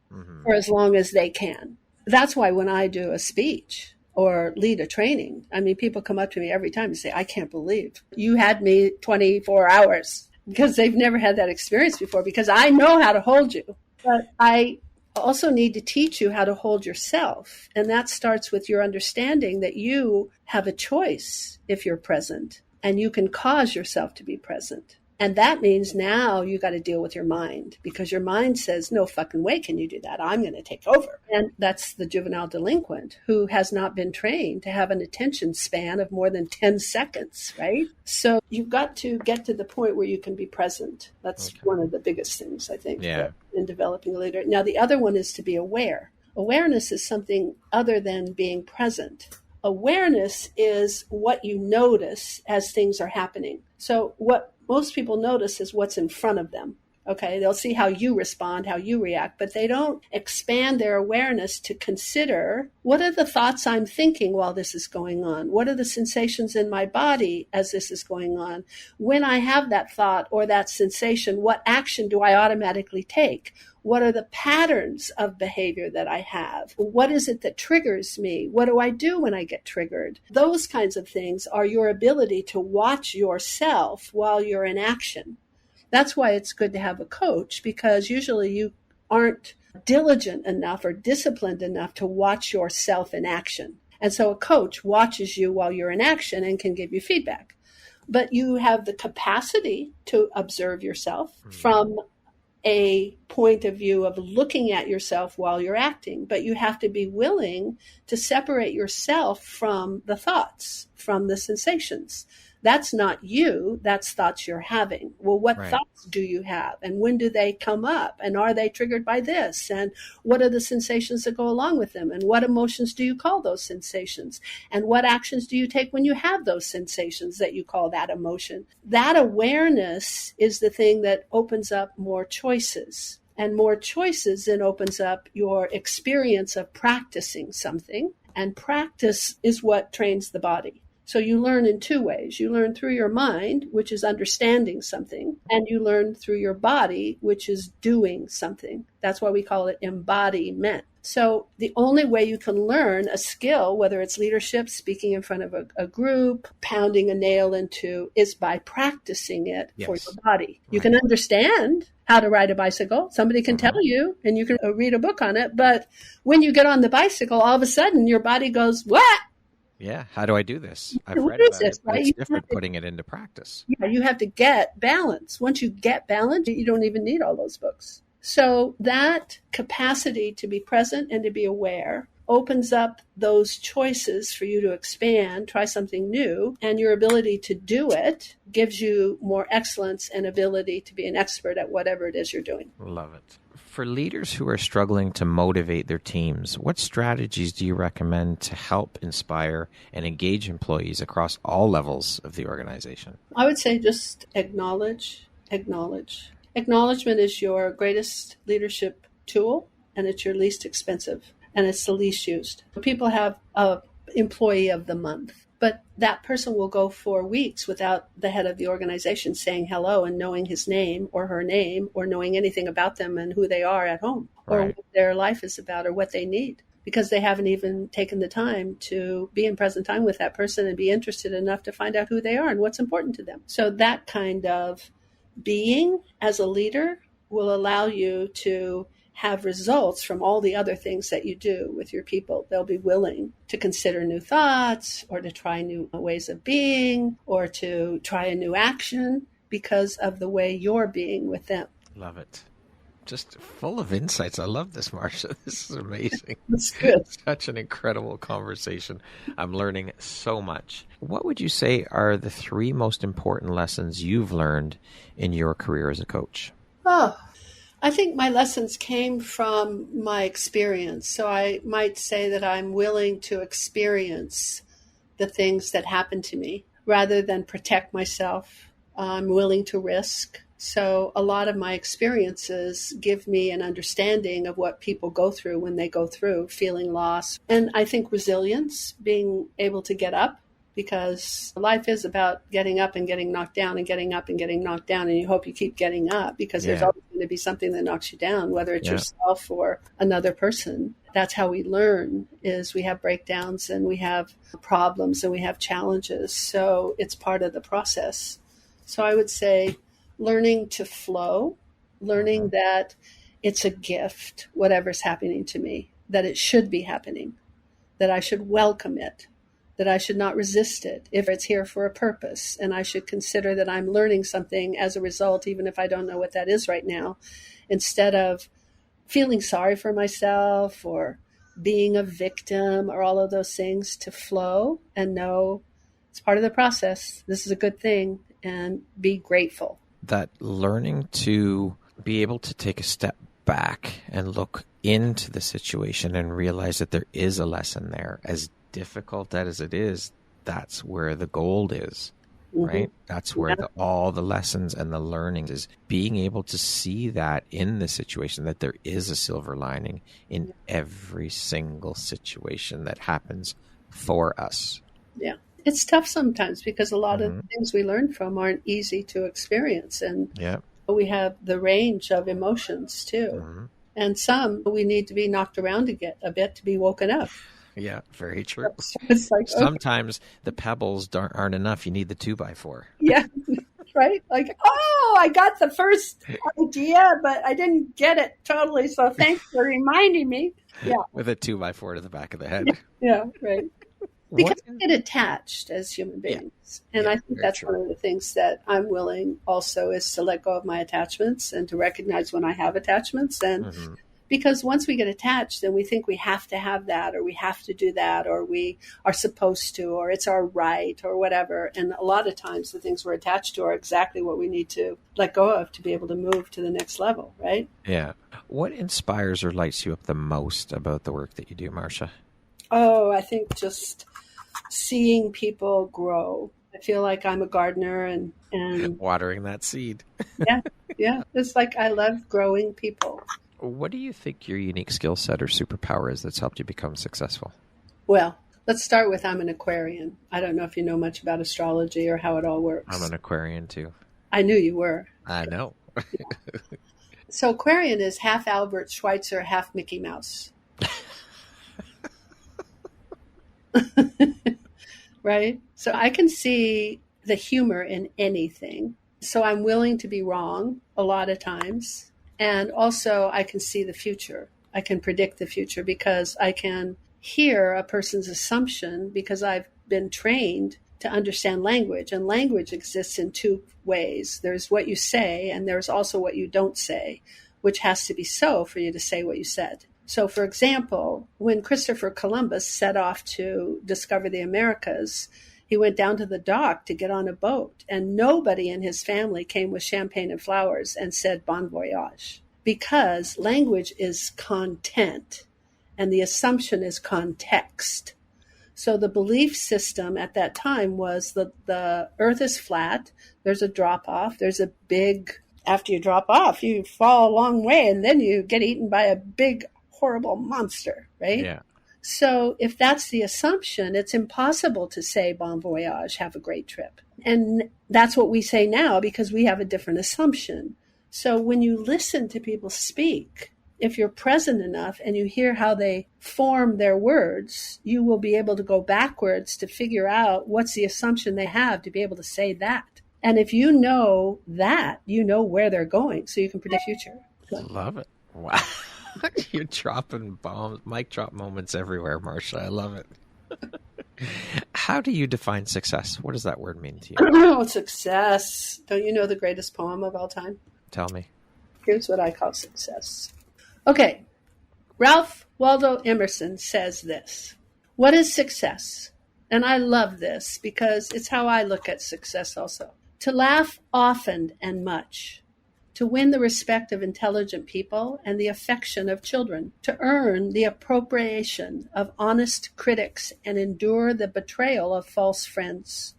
for as long as they can. That's why when I do a speech or lead a training, I mean, people come up to me every time and say, I can't believe you had me 24 hours, because they've never had that experience before, because I know how to hold you. But I also need to teach you how to hold yourself. And that starts with your understanding that you have a choice if you're present, and you can cause yourself to be present. And that means now you got to deal with your mind, because your mind says, no fucking way can you do that. I'm going to take over. And that's the juvenile delinquent who has not been trained to have an attention span of more than 10 seconds, right? So you've got to get to the point where you can be present. That's one of the biggest things, I think, in developing a leader. Now, the other one is to be aware. Awareness is something other than being present. Awareness is what you notice as things are happening. So what most people notice is what's in front of them. Okay, they'll see how you respond, how you react, but they don't expand their awareness to consider, what are the thoughts I'm thinking while this is going on? What are the sensations in my body as this is going on? When I have that thought or that sensation, what action do I automatically take? What are the patterns of behavior that I have? What is it that triggers me? What do I do when I get triggered? Those kinds of things are your ability to watch yourself while you're in action. That's why it's good to have a coach, because usually you aren't diligent enough or disciplined enough to watch yourself in action. And so a coach watches you while you're in action and can give you feedback. But you have the capacity to observe yourself from a point of view of looking at yourself while you're acting, but you have to be willing to separate yourself from the thoughts, from the sensations. That's not you, that's thoughts you're having. Well, what thoughts do you have? And when do they come up? And are they triggered by this? And what are the sensations that go along with them? And what emotions do you call those sensations? And what actions do you take when you have those sensations that you call that emotion? That awareness is the thing that opens up more choices. And more choices then opens up your experience of practicing something. And practice is what trains the body. So you learn in two ways. You learn through your mind, which is understanding something, and you learn through your body, which is doing something. That's why we call it embodiment. So the only way you can learn a skill, whether it's leadership, speaking in front of a group, pounding a nail into, is by practicing it for your body. You can understand how to ride a bicycle. Somebody can tell you, and you can read a book on it. But when you get on the bicycle, all of a sudden your body goes, what? Yeah. How do I do this? I've read about it, but it's different putting it into practice. Yeah, you have to get balance. Once you get balance, you don't even need all those books. So that capacity to be present and to be aware opens up those choices for you to expand, try something new, and your ability to do it gives you more excellence and ability to be an expert at whatever it is you're doing. Love it. For leaders who are struggling to motivate their teams, what strategies do you recommend to help inspire and engage employees across all levels of the organization? I would say just acknowledge. Acknowledgement is your greatest leadership tool, and it's your least expensive, and it's the least used. People have an employee of the month, but that person will go for weeks without the head of the organization saying hello and knowing his name or her name or knowing anything about them and who they are at home or what their life is about or what they need, because they haven't even taken the time to be in present time with that person and be interested enough to find out who they are and what's important to them. So that kind of being as a leader will allow you to have results from all the other things that you do with your people. They'll be willing to consider new thoughts or to try new ways of being or to try a new action because of the way you're being with them. Love it. Just full of insights. I love this, Marcia. This is amazing. That's good. Such an incredible conversation. I'm learning so much. What would you say are the 3 most important lessons you've learned in your career as a coach? I think my lessons came from my experience. So I might say that I'm willing to experience the things that happen to me rather than protect myself. I'm willing to risk. So a lot of my experiences give me an understanding of what people go through when they go through feeling loss. And I think resilience, being able to get up, because life is about getting up and getting knocked down and getting up and getting knocked down. And you hope you keep getting up because there's always going to be something that knocks you down, whether it's yourself or another person. That's how we learn, is we have breakdowns and we have problems and we have challenges. So it's part of the process. So I would say learning to flow, learning that it's a gift, whatever's happening to me, that it should be happening, that I should welcome it, that I should not resist it if it's here for a purpose. And I should consider that I'm learning something as a result, even if I don't know what that is right now, instead of feeling sorry for myself or being a victim or all of those things, to flow and know it's part of the process. This is a good thing, and be grateful. That learning to be able to take a step back and look into the situation and realize that there is a lesson there, as difficult as it is, that's where the gold is. right? That's where all the lessons and the learning is, being able to see that in the situation, that there is a silver lining in every single situation that happens for us. Yeah. It's tough sometimes because a lot of the things we learn from aren't easy to experience. And we have the range of emotions too. And some we need to be knocked around a bit to be woken up. Yeah, very true. So it's like, sometimes the pebbles aren't enough. You need the 2x4. Yeah, right? Like, oh, I got the first idea, but I didn't get it totally. So thanks for reminding me. Yeah. With a 2x4 to the back of the head. Yeah, right. Because we get attached as human beings. And I think that's one of the things that I'm willing also is to let go of my attachments and to recognize when I have attachments. And because once we get attached, then we think we have to have that, or we have to do that, or we are supposed to, or it's our right, or whatever. And a lot of times the things we're attached to are exactly what we need to let go of to be able to move to the next level, right? Yeah. What inspires or lights you up the most about the work that you do, Marcia? Oh, I think just seeing people grow. I feel like I'm a gardener and watering that seed. Yeah. It's like I love growing people. What do you think your unique skill set or superpower is that's helped you become successful? Well, let's start with I'm an Aquarian. I don't know if you know much about astrology or how it all works. I'm an Aquarian too. I knew you were. I know. So Aquarian is half Albert Schweitzer, half Mickey Mouse. Right? So I can see the humor in anything. So I'm willing to be wrong a lot of times. And also I can see the future. I can predict the future because I can hear a person's assumption because I've been trained to understand language. And language exists in two ways. There's what you say, and there's also what you don't say, which has to be so for you to say what you said. So, for example, when Christopher Columbus set off to discover the Americas, he went down to the dock to get on a boat, and nobody in his family came with champagne and flowers and said bon voyage, because language is content and the assumption is context. So the belief system at that time was that the earth is flat, there's a drop off, there's a big, after you drop off, you fall a long way and then you get eaten by a big horrible monster, right? Yeah. So if that's the assumption, it's impossible to say bon voyage, have a great trip. And that's what we say now because we have a different assumption. So when you listen to people speak, if you're present enough and you hear how they form their words, you will be able to go backwards to figure out what's the assumption they have to be able to say that. And if you know that, you know where they're going, so you can predict the future. Love it. Wow. You're dropping bombs, mic drop moments everywhere, Marcia. I love it. How do you define success? What does that word mean to you? Oh, success. Don't you know the greatest poem of all time? Tell me. Here's what I call success. Okay. Ralph Waldo Emerson says this. What is success? And I love this because it's how I look at success also. To laugh often and much. To win the respect of intelligent people and the affection of children, to earn the approbation of honest critics and endure the betrayal of false friends,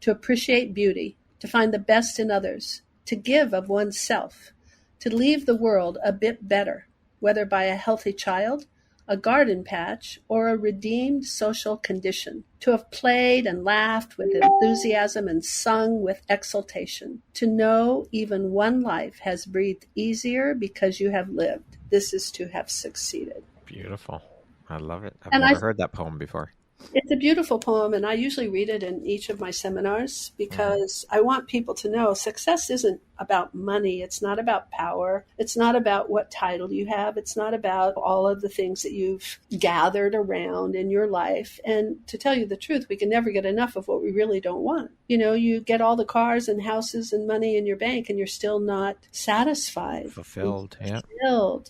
to appreciate beauty, to find the best in others, to give of oneself, to leave the world a bit better, whether by a healthy child, a garden patch, or a redeemed social condition, to have played and laughed with enthusiasm and sung with exultation, to know even one life has breathed easier because you have lived. This is to have succeeded. Beautiful. I love it. I've never heard that poem before. It's a beautiful poem, and I usually read it in each of my seminars because I want people to know success isn't about money. It's not about power. It's not about what title you have. It's not about all of the things that you've gathered around in your life. And to tell you the truth, we can never get enough of what we really don't want. You know, you get all the cars and houses and money in your bank, and you're still not satisfied. Fulfilled.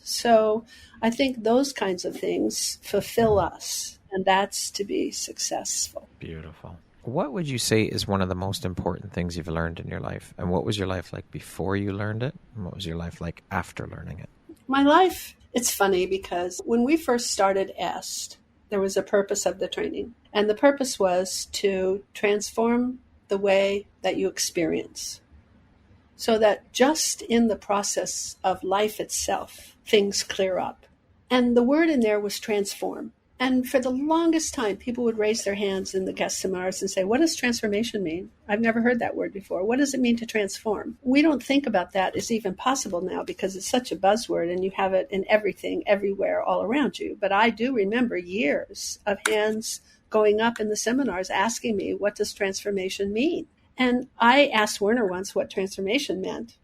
So I think those kinds of things fulfill us. And that's to be successful. Beautiful. What would you say is one of the most important things you've learned in your life? And what was your life like before you learned it? And what was your life like after learning it? My life, it's funny because when we first started EST, there was a purpose of the training. And the purpose was to transform the way that you experience. So that just in the process of life itself, things clear up. And the word in there was transform. And for the longest time, people would raise their hands in the guest seminars and say, what does transformation mean? I've never heard that word before. What does it mean to transform? We don't think about that as even possible now because it's such a buzzword and you have it in everything, everywhere, all around you. But I do remember years of hands going up in the seminars asking me, what does transformation mean? And I asked Werner once what transformation meant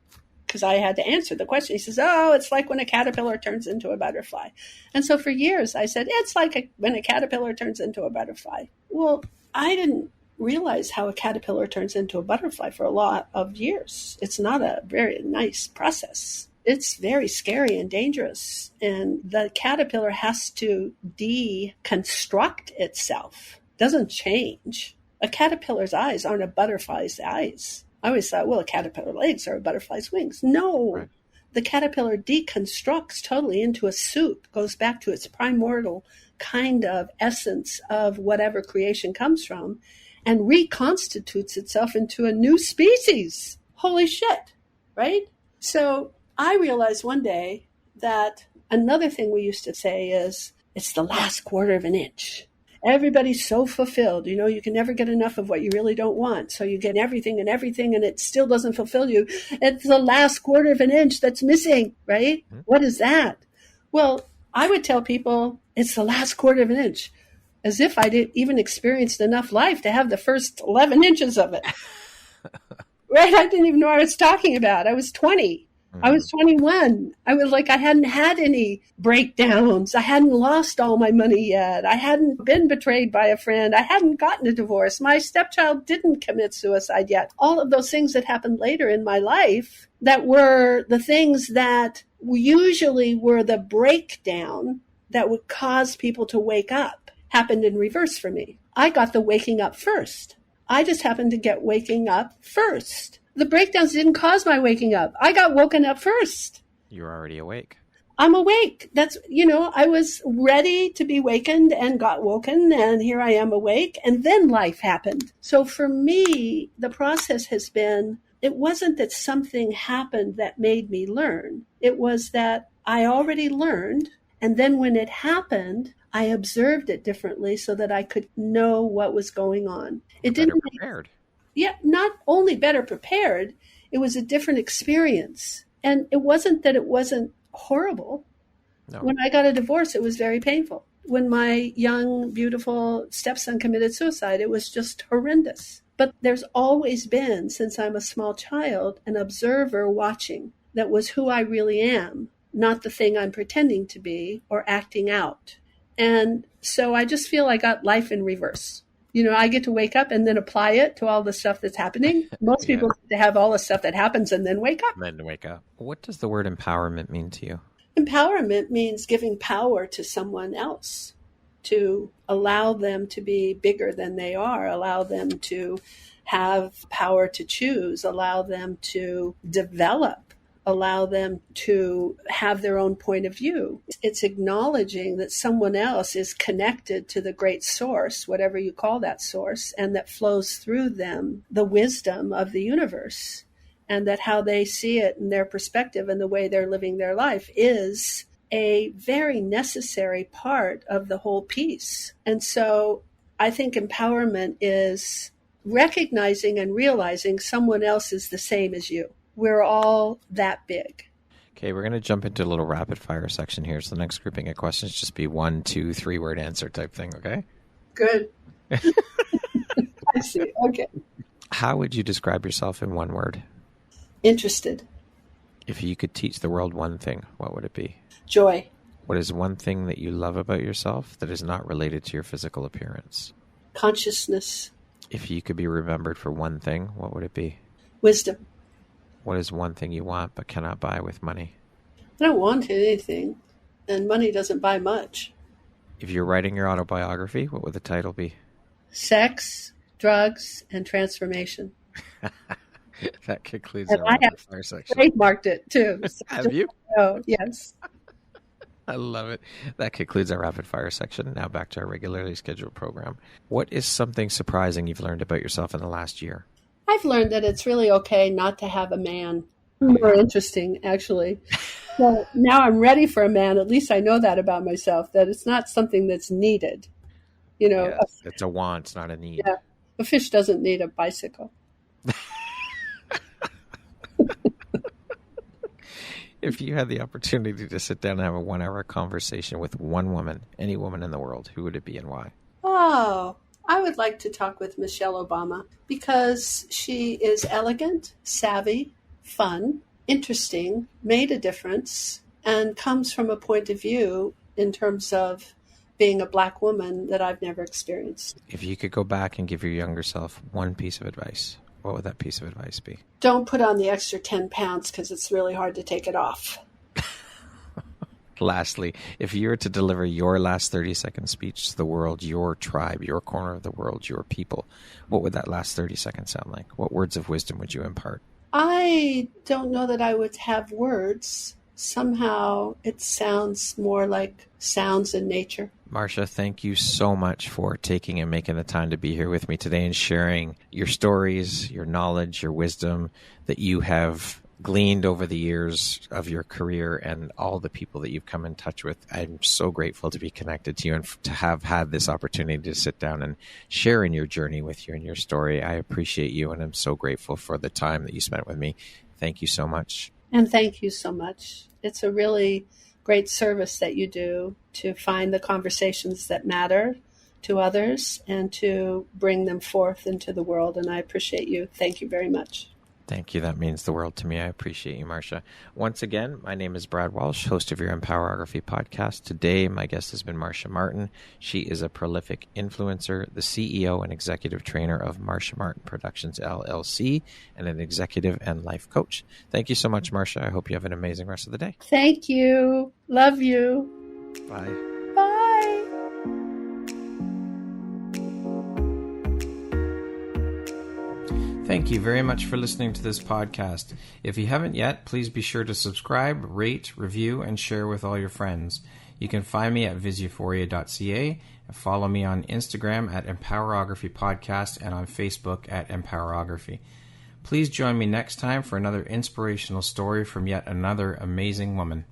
because I had to answer the question. He says, oh, it's like when a caterpillar turns into a butterfly. And so for years I said, it's like when a caterpillar turns into a butterfly. Well, I didn't realize how a caterpillar turns into a butterfly for a lot of years. It's not a very nice process. It's very scary and dangerous. And the caterpillar has to deconstruct itself. It doesn't change. A caterpillar's eyes aren't a butterfly's eyes. I always thought, well, a caterpillar legs are a butterfly's wings. No, right. The caterpillar deconstructs totally into a suit, goes back to its primordial kind of essence of whatever creation comes from, and reconstitutes itself into a new species. Holy shit, right? So I realized one day that another thing we used to say is, it's the last quarter of an inch. Everybody's so fulfilled. You know, you can never get enough of what you really don't want. So you get everything and it still doesn't fulfill you. It's the last quarter of an inch that's missing, right? Mm-hmm. What is that? Well, I would tell people it's the last quarter of an inch, as if I didn't even experienced enough life to have the first 11 inches of it. Right? I didn't even know what I was talking about. I was 20. I was 21. I was like, I hadn't had any breakdowns. I hadn't lost all my money yet. I hadn't been betrayed by a friend. I hadn't gotten a divorce. My stepchild didn't commit suicide yet. All of those things that happened later in my life that were the things that usually were the breakdown that would cause people to wake up happened in reverse for me. I got the waking up first. I just happened to get waking up first. The breakdowns didn't cause my waking up. I got woken up first. You're already awake. I'm awake. That's, I was ready to be wakened and got woken, and here I am awake, and then life happened. So for me, the process has been, it wasn't that something happened that made me learn. It was that I already learned, and then when it happened, I observed it differently so that I could know what was going on. It didn't prepared. Yeah, not only better prepared, it was a different experience. And it wasn't that it wasn't horrible. No. When I got a divorce, it was very painful. When my young, beautiful stepson committed suicide, it was just horrendous. But there's always been, since I'm a small child, an observer watching. That was who I really am, not the thing I'm pretending to be or acting out. And so I just feel I got life in reverse. I get to wake up and then apply it to all the stuff that's happening. Most people get to have all the stuff that happens and then wake up. And then wake up. What does the word empowerment mean to you? Empowerment means giving power to someone else, to allow them to be bigger than they are, allow them to have power to choose, allow them to develop, allow them to have their own point of view. It's acknowledging that someone else is connected to the great source, whatever you call that source, and that flows through them the wisdom of the universe, and that how they see it and their perspective and the way they're living their life is a very necessary part of the whole piece. And so I think empowerment is recognizing and realizing someone else is the same as you. We're all that big. Okay, we're going to jump into a little rapid fire section here. So the next grouping of questions just be 1, 2, 3 word answer type thing, okay? Good. I see. Okay. How would you describe yourself in one word? Interested. If you could teach the world one thing, what would it be? Joy. What is one thing that you love about yourself that is not related to your physical appearance? Consciousness. If you could be remembered for one thing, what would it be? Wisdom. What is one thing you want but cannot buy with money? I don't want anything, and money doesn't buy much. If you're writing your autobiography, what would the title be? Sex, Drugs, and Transformation. That concludes our rapid fire section. I trademarked it, too. Have you? Oh, yes. I love it. That concludes our rapid fire section. Now back to our regularly scheduled program. What is something surprising you've learned about yourself in the last year? I've learned that it's really okay not to have a man. More interesting, actually. So now I'm ready for a man. At least I know that about myself, that it's not something that's needed. Yes, it's a want, it's not a need. Yeah, a fish doesn't need a bicycle. If you had the opportunity to sit down and have a 1-hour conversation with one woman, any woman in the world, who would it be and why? Oh, I would like to talk with Michelle Obama because she is elegant, savvy, fun, interesting, made a difference, and comes from a point of view in terms of being a Black woman that I've never experienced. If you could go back and give your younger self one piece of advice, what would that piece of advice be? Don't put on the extra 10 pounds because it's really hard to take it off. Lastly, if you were to deliver your last 30-second speech to the world, your tribe, your corner of the world, your people, what would that last 30 seconds sound like? What words of wisdom would you impart? I don't know that I would have words. Somehow it sounds more like sounds in nature. Marcia, thank you so much for taking and making the time to be here with me today and sharing your stories, your knowledge, your wisdom that you have gleaned over the years of your career and all the people that you've come in touch with. I'm so grateful to be connected to you and to have had this opportunity to sit down and share in your journey with you and your story. I appreciate you, and I'm so grateful for the time that you spent with me. Thank you so much. And thank you so much. It's a really great service that you do to find the conversations that matter to others and to bring them forth into the world. And I appreciate you. Thank you very much. Thank you. That means the world to me. I appreciate you, Marcia. Once again, my name is Brad Walsh, host of your Empowerography Podcast. Today, my guest has been Marcia Martin. She is a prolific influencer, the CEO and executive trainer of Marcia Martin Productions, LLC, and an executive and life coach. Thank you so much, Marcia. I hope you have an amazing rest of the day. Thank you. Love you. Bye. Bye. Thank you very much for listening to this podcast. If you haven't yet, please be sure to subscribe, rate, review, and share with all your friends. You can find me at viseuphoria.ca and follow me on Instagram at Empowerography Podcast and on Facebook at Empowerography. Please join me next time for another inspirational story from yet another amazing woman.